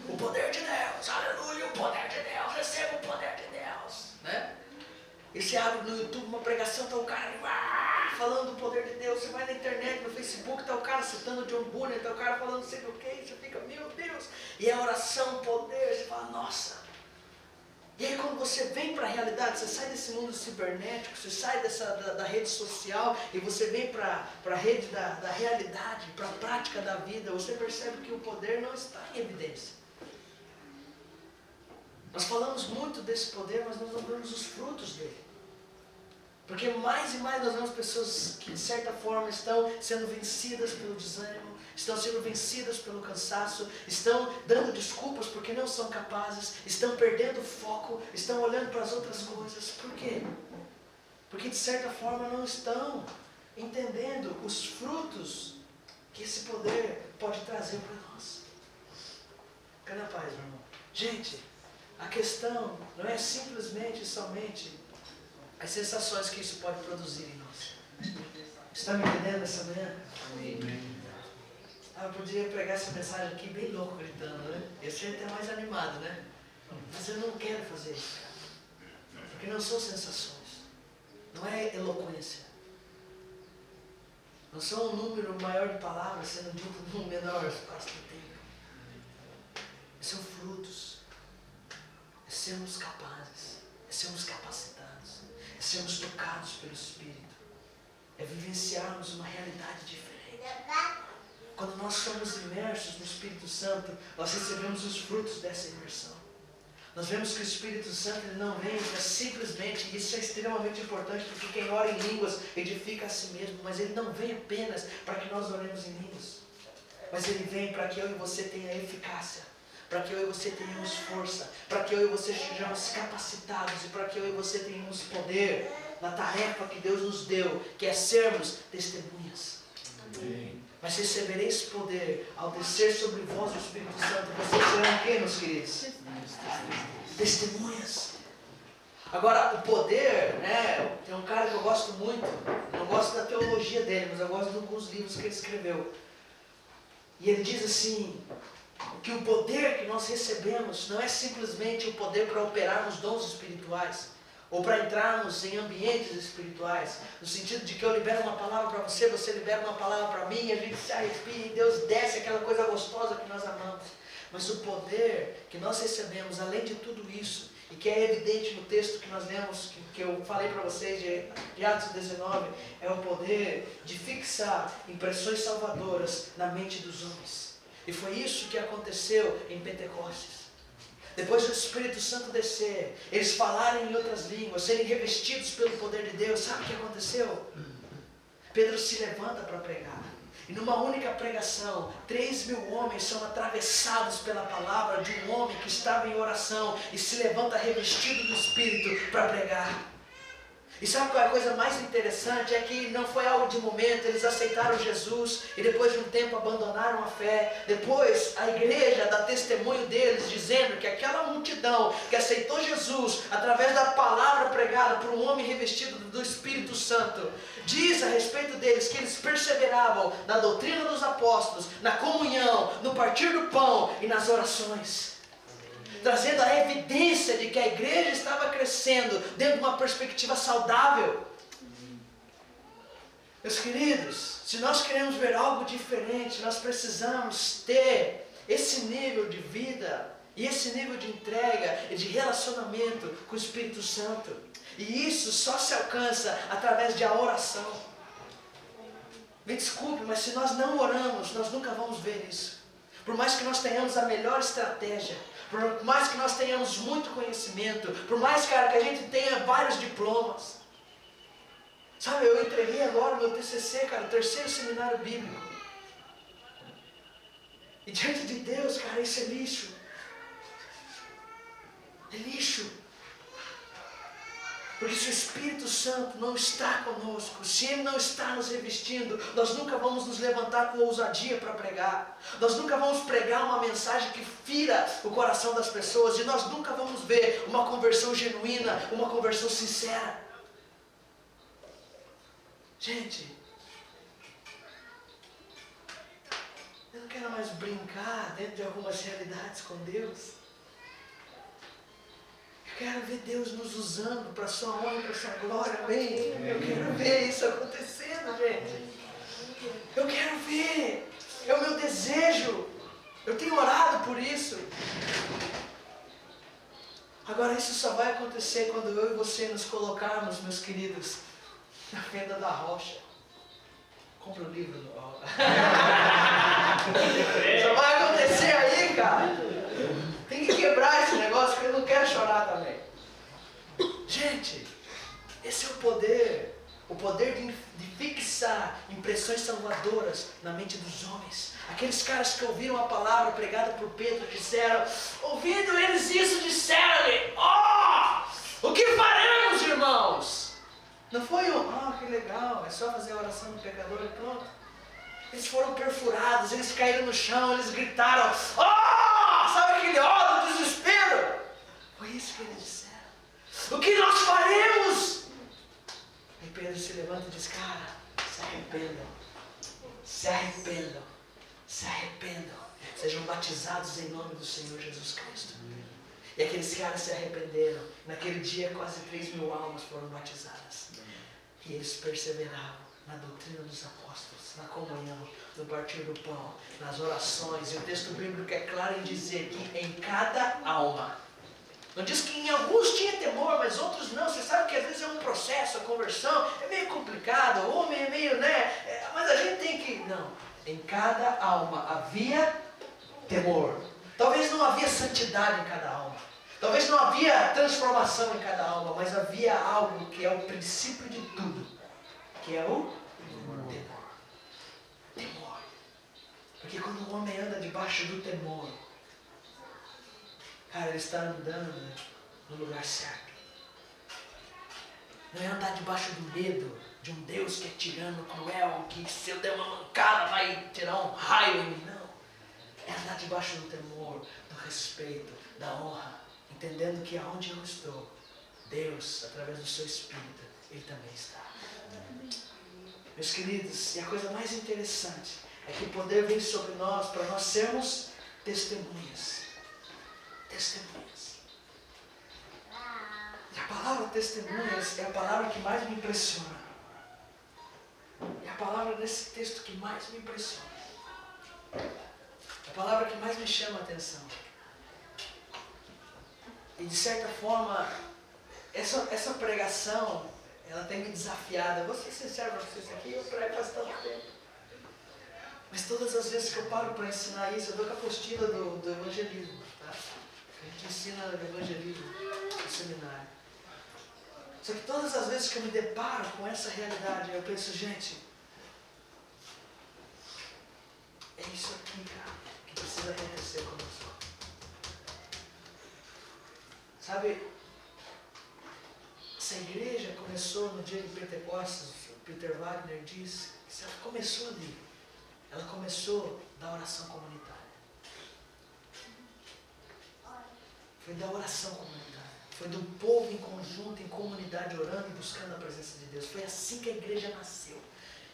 O poder de Deus, aleluia, o poder de Deus, receba o poder de Deus, né? E você abre no YouTube uma pregação, está o cara falando do poder de Deus. Você vai na internet, no Facebook, está o cara citando John Bunyan, está o cara falando não sei o que, você fica, meu Deus. E a oração, poder, você fala, nossa. E aí quando você vem para a realidade, você sai desse mundo cibernético, você sai da rede social e você vem para a rede da realidade, para a prática da vida, você percebe que o poder não está em evidência. Nós falamos muito desse poder, mas nós não vemos os frutos dele. Porque mais e mais nós vemos pessoas que de certa forma estão sendo vencidas pelo desânimo, estão sendo vencidas pelo cansaço, estão dando desculpas porque não são capazes, estão perdendo o foco, estão olhando para as outras coisas. Por quê? Porque de certa forma não estão entendendo os frutos que esse poder pode trazer para nós. Fica na paz, meu irmão. Gente, a questão não é simplesmente somente as sensações que isso pode produzir em nós. Está me entendendo essa manhã? Amém. Eu podia pregar essa mensagem aqui bem louco, gritando, né? Eu seria até mais animado, né? Mas eu não quero fazer isso, cara. Porque não são sensações. Não é eloquência. Não são um número maior de palavras sendo dito num menor espaço de tempo. São frutos. É sermos capazes. É sermos capacitados. É sermos tocados pelo Espírito. É vivenciarmos uma realidade diferente. Quando nós somos imersos no Espírito Santo, nós recebemos os frutos dessa imersão. Nós vemos que o Espírito Santo ele não vem para simplesmente, e isso é extremamente importante, porque quem ora em línguas edifica a si mesmo, mas ele não vem apenas para que nós oremos em línguas, mas ele vem para que eu e você tenha eficácia, para que eu e você tenhamos força, para que eu e você sejamos capacitados e para que eu e você tenhamos poder na tarefa que Deus nos deu, que é sermos testemunhas. Amém. Mas recebereis poder ao descer sobre vós o Espírito Santo. Vocês serão o quê, meus queridos? Testemunhas. Agora, o poder, né? Tem um cara que eu gosto muito, não gosto da teologia dele, mas eu gosto de alguns livros que ele escreveu. E ele diz assim, que o poder que nós recebemos não é simplesmente o poder para operarmos dons espirituais, ou para entrarmos em ambientes espirituais, no sentido de que eu libero uma palavra para você, você libera uma palavra para mim, e a gente se arrepia e Deus desce aquela coisa gostosa que nós amamos. Mas o poder que nós recebemos, além de tudo isso, e que é evidente no texto que nós lemos, que eu falei para vocês de Atos 19, é o poder de fixar impressões salvadoras na mente dos homens. E foi isso que aconteceu em Pentecostes. Depois do Espírito Santo descer, eles falarem em outras línguas, serem revestidos pelo poder de Deus, sabe o que aconteceu? Pedro se levanta para pregar. E numa única pregação, 3.000 homens são atravessados pela palavra de um homem que estava em oração e se levanta revestido do Espírito para pregar. E sabe qual é a coisa mais interessante? É que não foi algo de momento, eles aceitaram Jesus e depois de um tempo abandonaram a fé. Depois a igreja dá testemunho deles, dizendo que aquela multidão que aceitou Jesus através da palavra pregada por um homem revestido do Espírito Santo, diz a respeito deles que eles perseveravam na doutrina dos apóstolos, na comunhão, no partir do pão e nas orações, trazendo a evidência de que a igreja estava crescendo dentro de uma perspectiva saudável. Meus queridos, se nós queremos ver algo diferente, nós precisamos ter esse nível de vida e esse nível de entrega e de relacionamento com o Espírito Santo. E isso só se alcança através de oração. Me desculpe, mas se nós não oramos, nós nunca vamos ver isso. Por mais que nós tenhamos a melhor estratégia, por mais que nós tenhamos muito conhecimento, por mais, cara, que a gente tenha vários diplomas. Sabe, eu entreguei agora o meu TCC, cara, o 3º seminário bíblico. E diante de Deus, cara, isso é lixo. É lixo. Porque se o Espírito Santo não está conosco, se Ele não está nos revestindo, nós nunca vamos nos levantar com ousadia para pregar. Nós nunca vamos pregar uma mensagem que fira o coração das pessoas. E nós nunca vamos ver uma conversão genuína, uma conversão sincera. Gente, eu não quero mais brincar dentro de algumas realidades com Deus. Eu quero ver Deus nos usando para a sua honra e para a sua glória, amém? Eu quero ver isso acontecendo, gente. Eu quero ver. É o meu desejo. Eu tenho orado por isso. Agora isso só vai acontecer quando eu e você nos colocarmos, meus queridos, na fenda da rocha. Compra o livro do Paulo. Só vai acontecer aí, cara. Tem que quebrar esse negócio, porque eu não quero chorar também. Gente, esse é o poder. O poder de fixar impressões salvadoras na mente dos homens. Aqueles caras que ouviram a palavra pregada por Pedro disseram, ouvindo eles isso, disseram-lhe, o que faremos, irmãos? Não foi que legal, é só fazer a oração do pecador e pronto. Eles foram perfurados, eles caíram no chão, eles gritaram, sabe aquele do desespero? Foi isso que eles disseram. O que nós faremos? Aí Pedro se levanta e diz, cara, se arrependam, se arrependam, se arrependam, sejam batizados em nome do Senhor Jesus Cristo. E aqueles caras se arrependeram. Naquele dia quase 3.000 almas foram batizadas. E eles perseveravam na doutrina dos apóstolos, na comunhão, no partir do pão, nas orações. E o texto bíblico é claro em dizer que em cada alma, não diz que em alguns tinha temor, mas outros não. Você sabe que às vezes é um processo, a conversão é meio complicado, o homem é meio, mas a gente tem que... Não, em cada alma havia temor. Talvez não havia santidade em cada alma. Talvez não havia transformação em cada alma, mas havia algo que é o princípio de tudo, que é o temor. Temor. Porque quando o homem anda debaixo do temor, cara, ele está andando no lugar certo. Não é andar debaixo do medo de um Deus que é tirano, cruel, que se eu der uma mancada vai tirar um raio em mim. Não. É andar debaixo do temor, do respeito, da honra, entendendo que aonde eu estou, Deus, através do seu Espírito, Ele também está. Meus queridos, e a coisa mais interessante é que o poder vem sobre nós para nós sermos testemunhas. Testemunhas. E a palavra testemunhas é a palavra que mais me impressiona. É a palavra desse texto que mais me impressiona. É a palavra que mais me chama a atenção. E de certa forma, essa pregação, ela tem me desafiado. Eu vou ser sincero para vocês aqui, eu prego faz tanto tempo. Mas todas as vezes que eu paro para ensinar isso, eu dou com a apostila do evangelismo. Tá? A gente ensina evangelismo no seminário. Só que todas as vezes que eu me deparo com essa realidade, eu penso, gente, é isso aqui, cara, que precisa acontecer conosco. Sabe, essa igreja começou no dia de Pentecostes, o Peter Wagner diz, que ela começou ali. Ela começou da oração comunitária. Foi da oração comunitária. Foi do povo em conjunto, em comunidade, orando e buscando a presença de Deus. Foi assim que a igreja nasceu.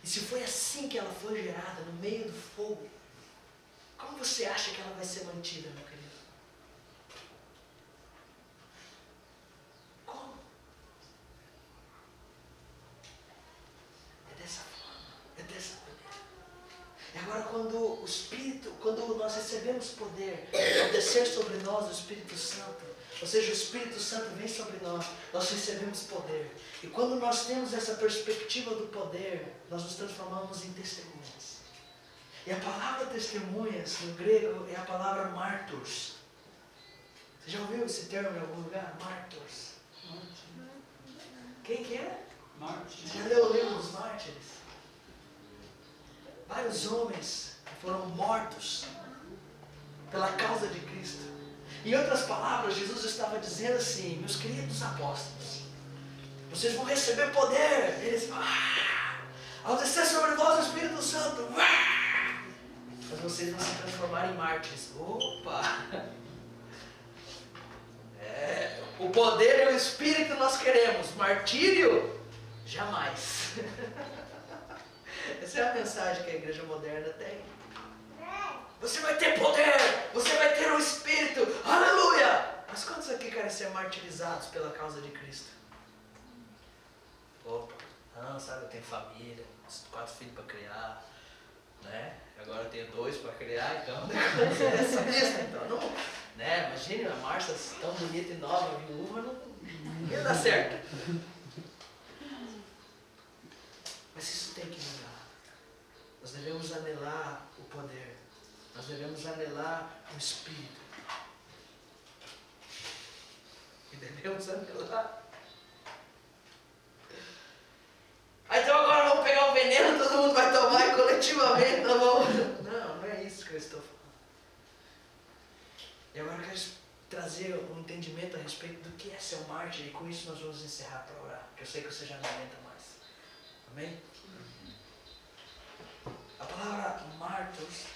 E se foi assim que ela foi gerada, no meio do fogo, como você acha que ela vai ser mantida, meu querido? Como? É dessa forma. É dessa maneira. E agora quando nós recebemos poder, ao descer sobre nós o Espírito Santo, ou seja, o Espírito Santo vem sobre nós, nós recebemos poder. E quando nós temos essa perspectiva do poder, nós nos transformamos em testemunhas. E a palavra testemunhas, no grego, é a palavra marturs. Você já ouviu esse termo em algum lugar? Marturs. Quem que é? Mártires. Você já leu o livro dos mártires? Vários homens foram mortos pela causa de Cristo. Em outras palavras, Jesus estava dizendo assim: meus queridos apóstolos, vocês vão receber poder. Eles, ao descer sobre vós o Espírito Santo, mas vocês vão se transformar em mártires. Opa! O poder e o Espírito nós queremos, martírio, jamais. Essa é a mensagem que a igreja moderna tem. Você vai ter poder, você vai ter o Espírito, aleluia! Mas quantos aqui querem ser martirizados pela causa de Cristo? Opa, não, sabe, eu tenho família, 4 filhos para criar, né? Agora eu tenho 2 para criar, então é essa lista, então não, né? Imagine a Márcia tão bonita e nova, viúva, não ia dar certo. Mas isso tem que mudar. Nós devemos anelar o poder. Nós devemos anelar o Espírito. E devemos anelar. Então agora vamos pegar o veneno, todo mundo vai tomar e coletivamente nós vamos... Não é isso que eu estou falando. E agora eu quero trazer um entendimento a respeito do que é ser um mártir, e com isso nós vamos encerrar para orar, porque eu sei que você já não aguenta mais. Amém? A palavra marturs,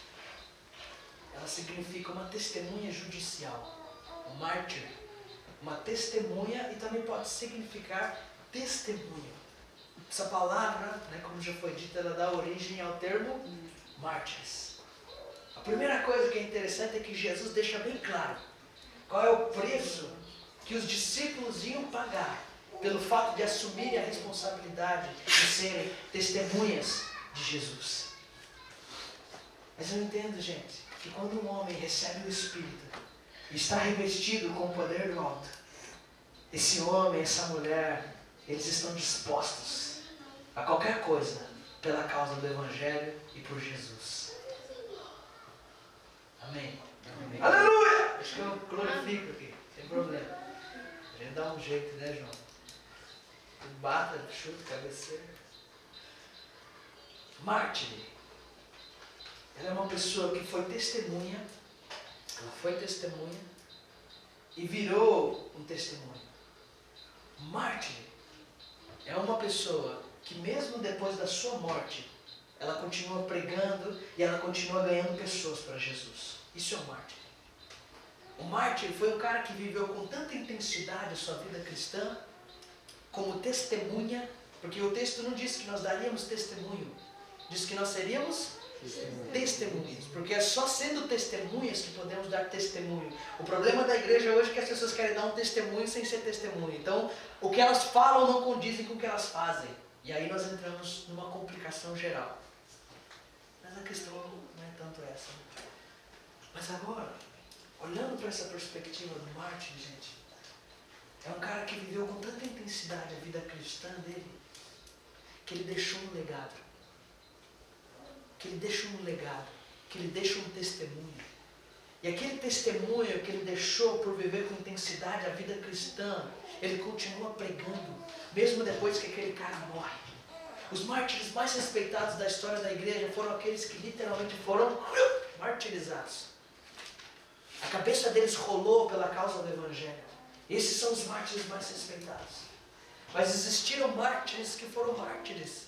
ela significa uma testemunha judicial. O mártir, uma testemunha, e também pode significar testemunho. Essa palavra, né, como já foi dito, ela dá origem ao termo mártires. A primeira coisa que é interessante é que Jesus deixa bem claro qual é o preço que os discípulos iam pagar pelo fato de assumirem a responsabilidade de serem testemunhas de Jesus. Mas eu entendo, gente, que quando um homem recebe o Espírito e está revestido com o poder do alto, esse homem, essa mulher, eles estão dispostos a qualquer coisa pela causa do Evangelho e por Jesus. Amém? Amém. Aleluia! Acho que eu glorifico aqui, sem problema. A gente dá um jeito, né, João? Tu bata, chuta, cabeceira. Mártir. Ela é uma pessoa que foi testemunha. Ela foi testemunha e virou um testemunho. Mártir é uma pessoa que mesmo depois da sua morte, ela continua pregando e ela continua ganhando pessoas para Jesus. Isso é um mártir. O mártir foi um cara que viveu com tanta intensidade a sua vida cristã, como testemunha, porque o texto não diz que nós daríamos testemunho, diz que nós seríamos testemunhas, porque é só sendo testemunhas que podemos dar testemunho. O problema da igreja hoje é que as pessoas querem dar um testemunho sem ser testemunha. Então, o que elas falam não condizem com o que elas fazem. E aí nós entramos numa complicação geral. Mas a questão não é tanto essa. Mas agora, olhando para essa perspectiva do mártir, gente, é um cara que viveu com tanta intensidade a vida cristã dele, que ele deixou um legado. Que ele deixa um legado, que ele deixa um testemunho. E aquele testemunho que ele deixou por viver com intensidade a vida cristã, ele continua pregando, mesmo depois que aquele cara morre. Os mártires mais respeitados da história da igreja foram aqueles que literalmente foram martirizados. A cabeça deles rolou pela causa do Evangelho. Esses são os mártires mais respeitados. Mas existiram mártires que foram mártires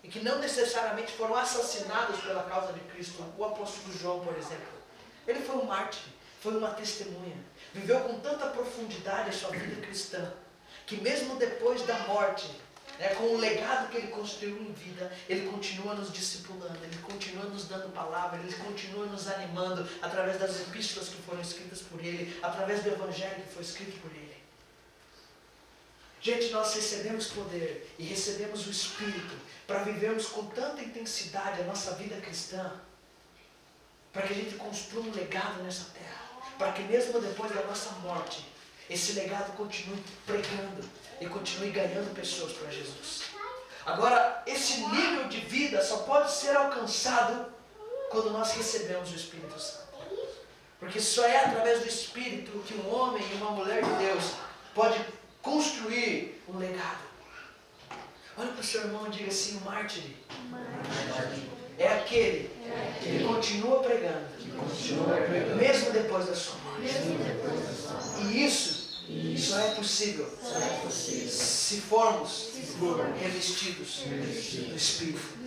e que não necessariamente foram assassinados pela causa de Cristo. O apóstolo João, por exemplo, ele foi um mártir, foi uma testemunha, viveu com tanta profundidade a sua vida cristã, que mesmo depois da morte, com o legado que ele construiu em vida, ele continua nos discipulando, ele continua nos dando palavra, ele continua nos animando através das epístolas que foram escritas por ele, através do Evangelho que foi escrito por ele. Gente, nós recebemos poder e recebemos o Espírito para vivermos com tanta intensidade a nossa vida cristã, para que a gente construa um legado nessa terra, para que mesmo depois da nossa morte, esse legado continue pregando e continue ganhando pessoas para Jesus. Agora, esse nível de vida só pode ser alcançado quando nós recebemos o Espírito Santo. Porque só é através do Espírito que um homem e uma mulher de Deus pode construir um legado. Olha para o seu irmão e diga assim: o mártir é aquele que continua pregando, mesmo depois da sua morte. E isso só é possível se formos revestidos do Espírito.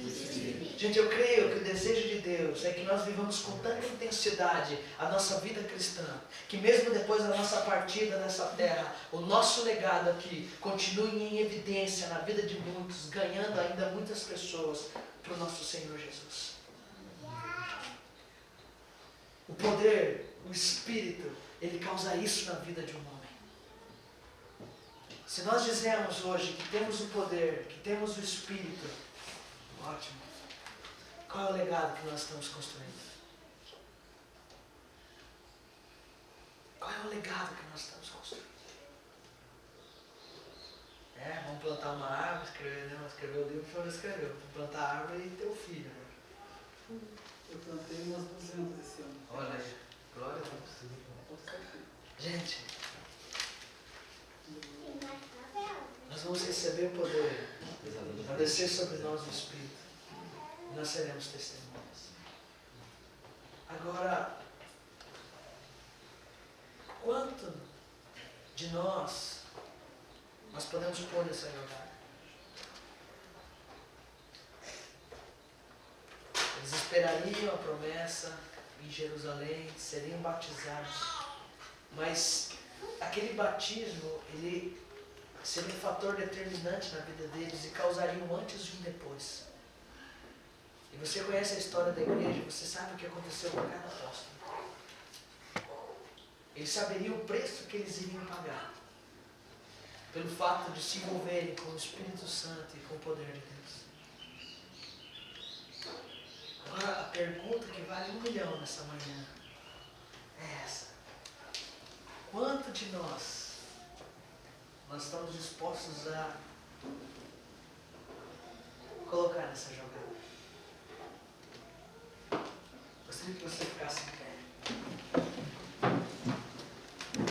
Gente, eu creio que o desejo de Deus é que nós vivamos com tanta intensidade a nossa vida cristã, que mesmo depois da nossa partida dessa terra, o nosso legado aqui continue em evidência na vida de muitos, ganhando ainda muitas pessoas para o nosso Senhor Jesus. O poder, o Espírito, ele causa isso na vida de um homem. Se nós dizemos hoje que temos o poder, que temos o Espírito, ótimo. Qual é o legado que nós estamos construindo? Qual é o legado que nós estamos construindo? Vamos plantar uma árvore, escrever o livro, o escreveu. Vamos plantar a árvore e ter o filho. Eu plantei umas 200 esse ano. Olha aí, glória a Deus. Gente, nós vamos receber o poder para descer sobre nós o Espírito. E nós seremos testemunhas. Agora, quanto de nós podemos pôr nessa jogada? Eles esperariam a promessa em Jerusalém, seriam batizados, mas aquele batismo, ele seria um fator determinante na vida deles e causaria um antes e um depois. E você conhece a história da igreja, você sabe o que aconteceu com cada apóstolo. Eles saberiam o preço que eles iriam pagar pelo fato de se envolverem com o Espírito Santo e com o poder de Deus. Agora, a pergunta que vale 1 milhão nessa manhã é essa: quanto de nós estamos dispostos a colocar nessa jogada? Gostaria que você